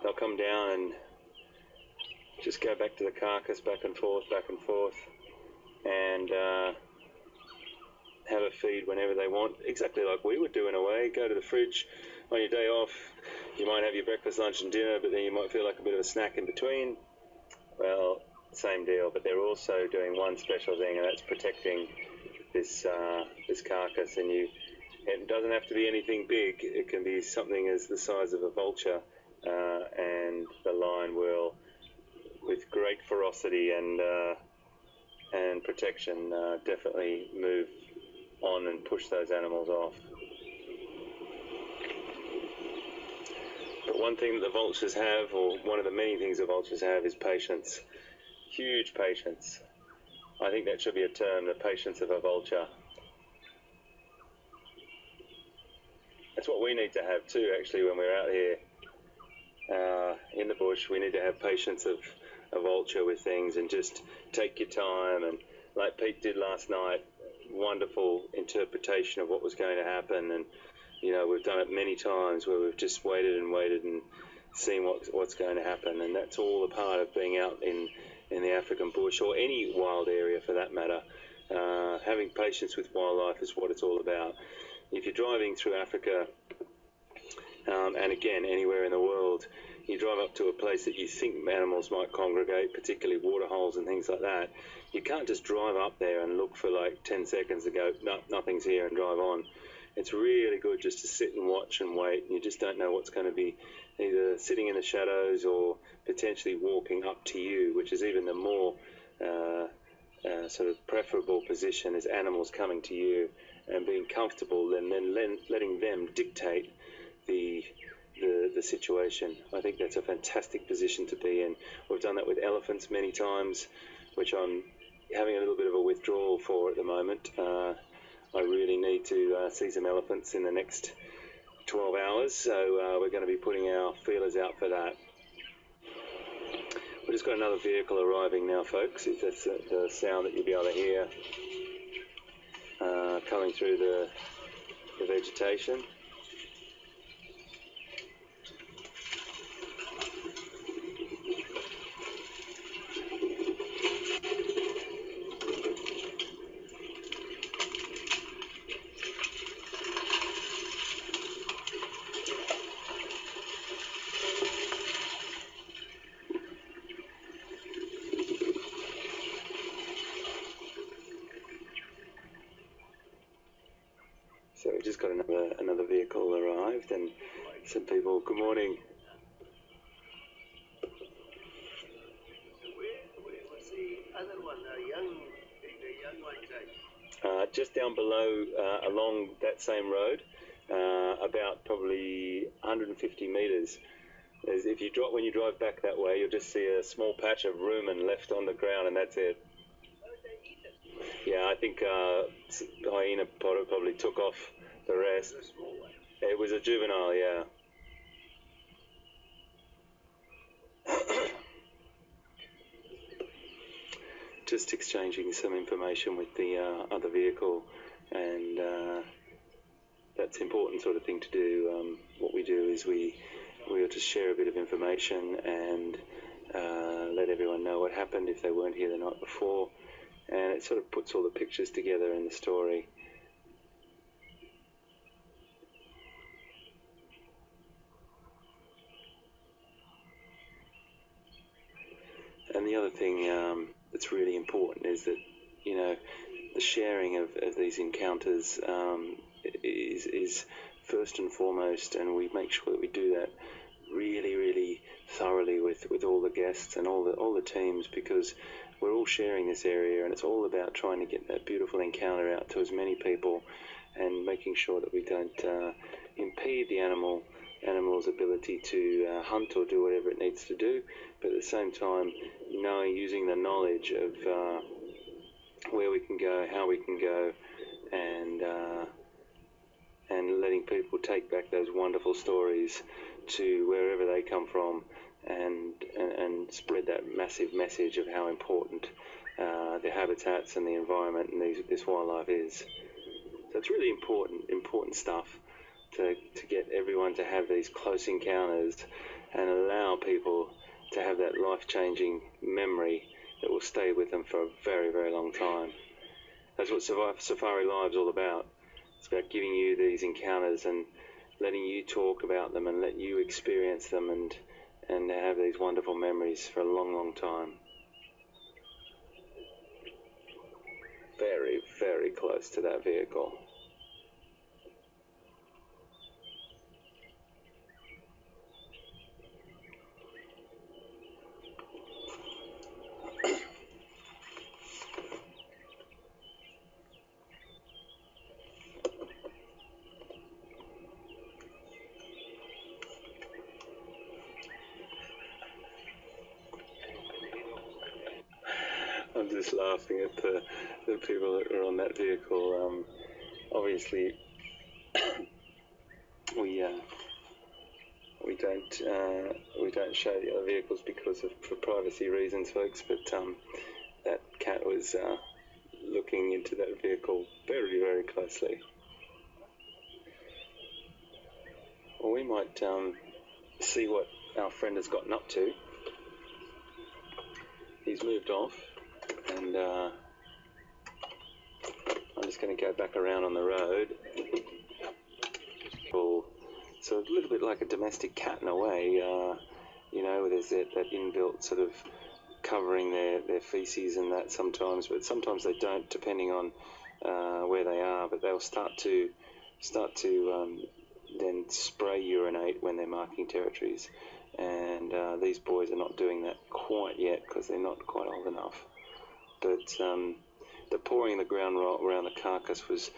they'll come down and just go back to the carcass, back and forth, and have a feed whenever they want, exactly like we would do in a way. Go to the fridge on your day off, you might have your breakfast, lunch and dinner, but then you might feel like a bit of a snack in between. Well, same deal, but they're also doing one special thing, and that's protecting this this carcass. And it doesn't have to be anything big. It can be something as the size of a vulture, and the lion will, with great ferocity and protection, definitely move on and push those animals off. But one thing that the vultures have, or one of the many things that vultures have, is patience. Huge patience. I think that should be a term, the patience of a vulture. That's what we need to have too, actually, when we're out here in the bush. We need to have patience of a vulture with things, and just take your time. And like Pete did last night, wonderful interpretation of what was going to happen. And you know, we've done it many times where we've just waited and seen what's going to happen. And that's all a part of being out in the African bush, or any wild area for that matter. Having patience with wildlife is what it's all about. If you're driving through Africa, and again anywhere in the world, you drive up to a place that you think animals might congregate, particularly waterholes and things like that, you can't just drive up there and look for like 10 seconds and go, no, nothing's here, and drive on. It's really good just to sit and watch and wait. You just don't know what's going to be either sitting in the shadows or potentially walking up to you, which is even the more sort of preferable position, is animals coming to you and being comfortable, and then letting them dictate the situation. I think that's a fantastic position to be in. We've done that with elephants many times, which I'm having a little bit of a withdrawal for at the moment. I really need to see some elephants in the next 12 hours, so we're going to be putting our feelers out for that. We've just got another vehicle arriving now, folks. That's the sound that you'll be able to hear coming through the vegetation. So we just got another vehicle arrived, and some people. Good morning. What's the other one? The young one take? Just down below, along that same road, about probably 150 meters. When you drive back that way, you'll just see a small patch of rumen left on the ground, and that's it. Yeah, I think hyena probably took off the rest. It was a juvenile, yeah. Just exchanging some information with the other vehicle, and that's important sort of thing to do. What we do is we'll just share a bit of information and let everyone know what happened if they weren't here the night before. And it sort of puts all the pictures together in the story. And the other thing that's really important is that, you know, the sharing of these encounters is first and foremost, and we make sure that we do that really, really thoroughly with all the guests and all the teams, because we're all sharing this area, and it's all about trying to get that beautiful encounter out to as many people, and making sure that we don't impede the animal's ability to hunt or do whatever it needs to do, but at the same time using the knowledge of where we can go, how we can go, and letting people take back those wonderful stories to wherever they come from, and spread that massive message of how important the habitats and the environment and this wildlife is. So it's really important stuff to get everyone to have these close encounters and allow people to have that life-changing memory that will stay with them for a very, very long time. That's what Safari Live's all about. It's about giving you these encounters and letting you talk about them and let you experience them and have these wonderful memories for a long, long time. Very, very close to that vehicle. I'm just laughing at the people that are on that vehicle. Obviously, we don't show the other vehicles for privacy reasons, folks. But that cat was looking into that vehicle very, very closely. Well, we might see what our friend has gotten up to. He's moved off, and I'm just going to go back around on the road. So a little bit like a domestic cat in a way, you know, there's that inbuilt sort of covering their feces and that sometimes, but sometimes they don't, depending on where they are. But they'll start to then spray urinate when they're marking territories, and these boys are not doing that quite yet because they're not quite old enough. But the pouring the ground around the carcass was,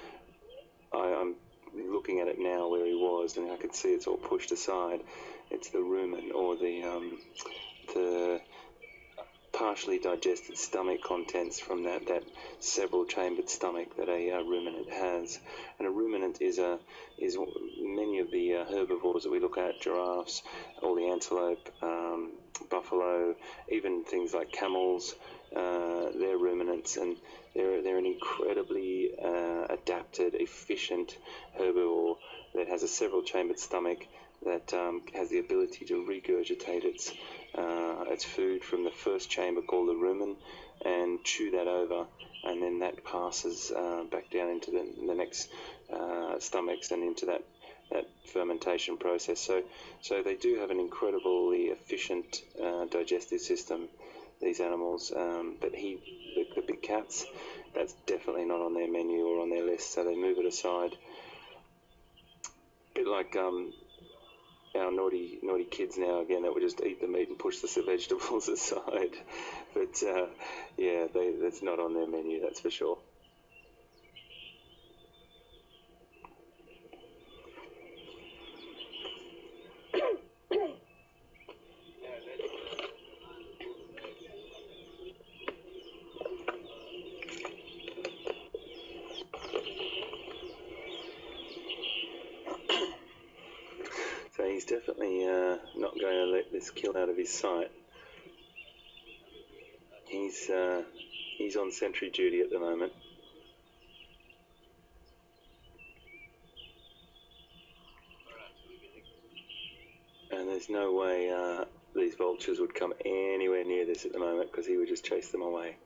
I'm looking at it now where he was, and I could see it's all pushed aside. It's the rumen, or the partially digested stomach contents from that several chambered stomach that a ruminant has. And a ruminant is many of the herbivores that we look at, giraffes, all the antelope, buffalo, even things like camels. They're ruminants, and they're an incredibly adapted, efficient herbivore that has a several chambered stomach that has the ability to regurgitate its food from the first chamber called the rumen and chew that over, and then that passes back down into the next stomachs and into that fermentation process. So they do have an incredibly efficient digestive system, these animals. But the big cats, that's definitely not on their menu or on their list, so they move it aside. A bit like our naughty kids now, again, that would just eat the meat and push the vegetables aside. But yeah, that's not on their menu, that's for sure. So he's definitely not going to let this kill out of his sight. He's on sentry duty at the moment. And there's no way these vultures would come anywhere near this at the moment, because he would just chase them away.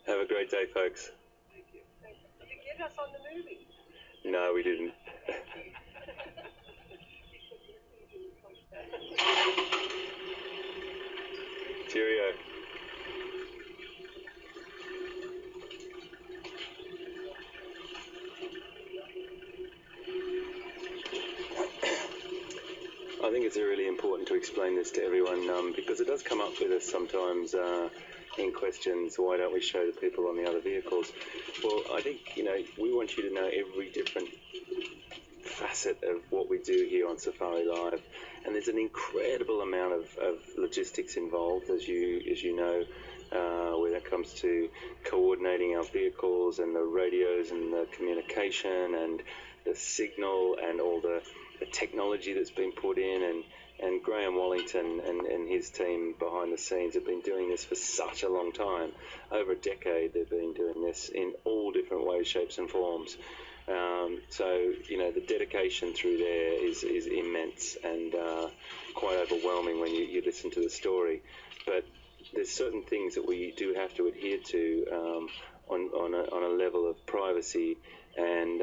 Have a great day, folks. Thank you. Did you get us on the movie? No, we didn't. Cheerio. I think it's really important to explain this to everyone, because it does come up with us sometimes in questions. Why don't we show the people on the other vehicles? Well, I think, we want you to know every different facet of what we do here on Safari Live, and there's an incredible amount of logistics involved, as you know, when it comes to coordinating our vehicles and the radios and the communication and the signal and all the technology that's been put in, and Graham Wallington and his team behind the scenes have been doing this for such a long time. Over a decade they've been doing this in all different ways, shapes and forms. So, you know, the dedication through there is immense and quite overwhelming when you listen to the story. But there's certain things that we do have to adhere to on a level of privacy, and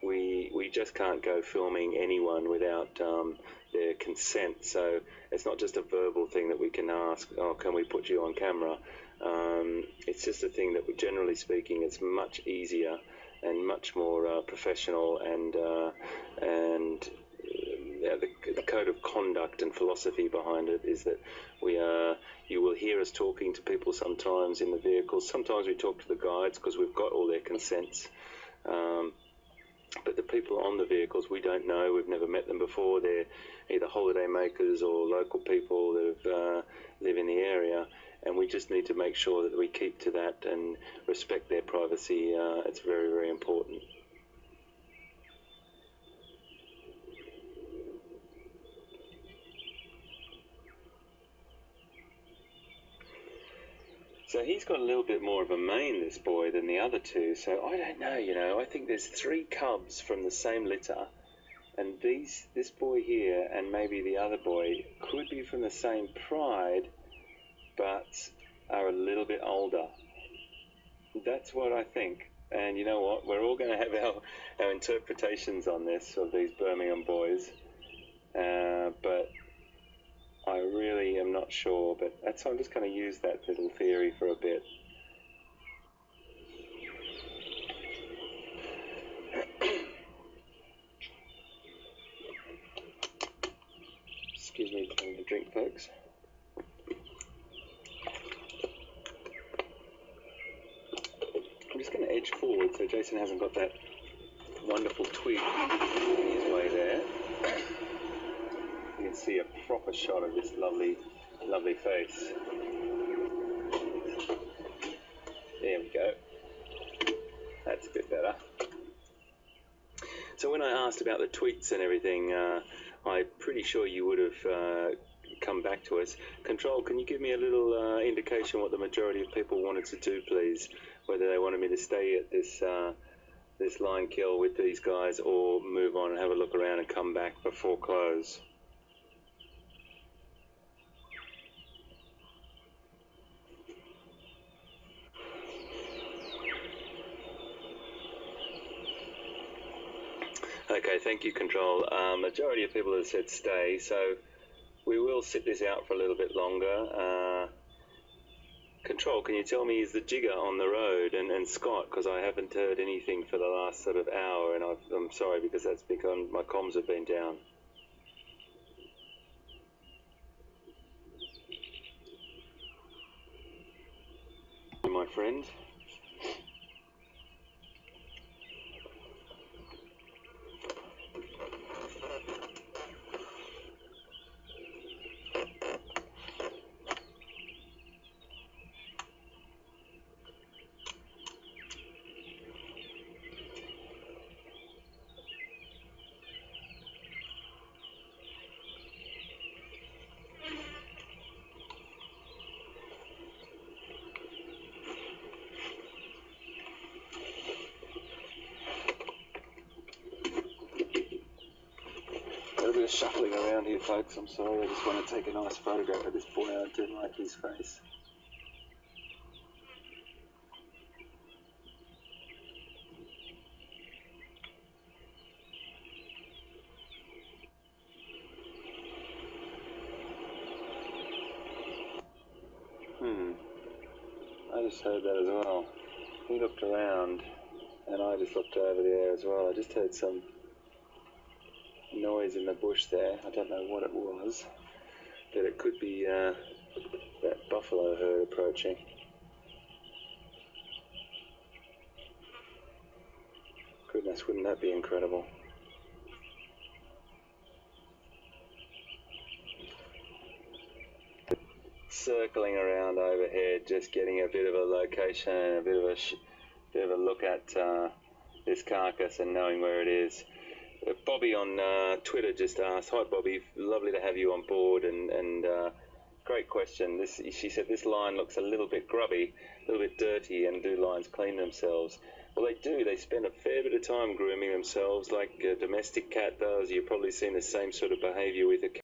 we just can't go filming anyone without their consent. So it's not just a verbal thing that we can ask, oh, can we put you on camera? It's just a thing that, generally speaking, it's much easier and much more professional, and the code of conduct and philosophy behind it is that you will hear us talking to people sometimes in the vehicles. Sometimes we talk to the guides because we've got all their consents. But the people on the vehicles, we don't know. We've never met them before. They're either holiday makers or local people that live in the area, and we just need to make sure that we keep to that and respect their privacy. It's very, very important. So he's got a little bit more of a mane, this boy, than the other two. So I don't know, you know. I think there's 3 cubs from the same litter, and this boy here and maybe the other boy could be from the same pride, but are a little bit older. That's what I think. And you know what? We're all going to have our interpretations on this, of these Birmingham boys. But I really am not sure. But I'm just going to use that little theory for a bit. Excuse me for having a drink, folks. I'm just going to edge forward so Jason hasn't got that wonderful twig in his way there. You can see a proper shot of this lovely, lovely face. There we go. That's a bit better. So when I asked about the tweets and everything, I'm pretty sure you would have come back to us. Control, can you give me a little indication what the majority of people wanted to do, please? Whether they wanted me to stay at this line kill with these guys or move on and have a look around and come back before close. Okay, thank you, Control. Majority of people have said stay, so we will sit this out for a little bit longer. Control, can you tell me, is the Jigger on the road? And Scott, because I haven't heard anything for the last sort of hour, and I'm sorry because that's because my comms have been down. My friend. Shuffling around here, folks. I'm sorry. I just want to take a nice photograph of this boy. I do like his face. I just heard that as well. He looked around, and I just looked over there as well. I just heard some noise in the bush there. I don't know what it was, but it could be that buffalo herd approaching. Goodness, wouldn't that be incredible? Circling around overhead, just getting a bit of a location, a bit of a look at this carcass and knowing where it is. Bobby on Twitter just asked, "Hi Bobby, lovely to have you on board, and great question." She said this line looks a little bit grubby, a little bit dirty, and do lines clean themselves? Well, they do. They spend a fair bit of time grooming themselves like a domestic cat does. You've probably seen the same sort of behaviour with a cat.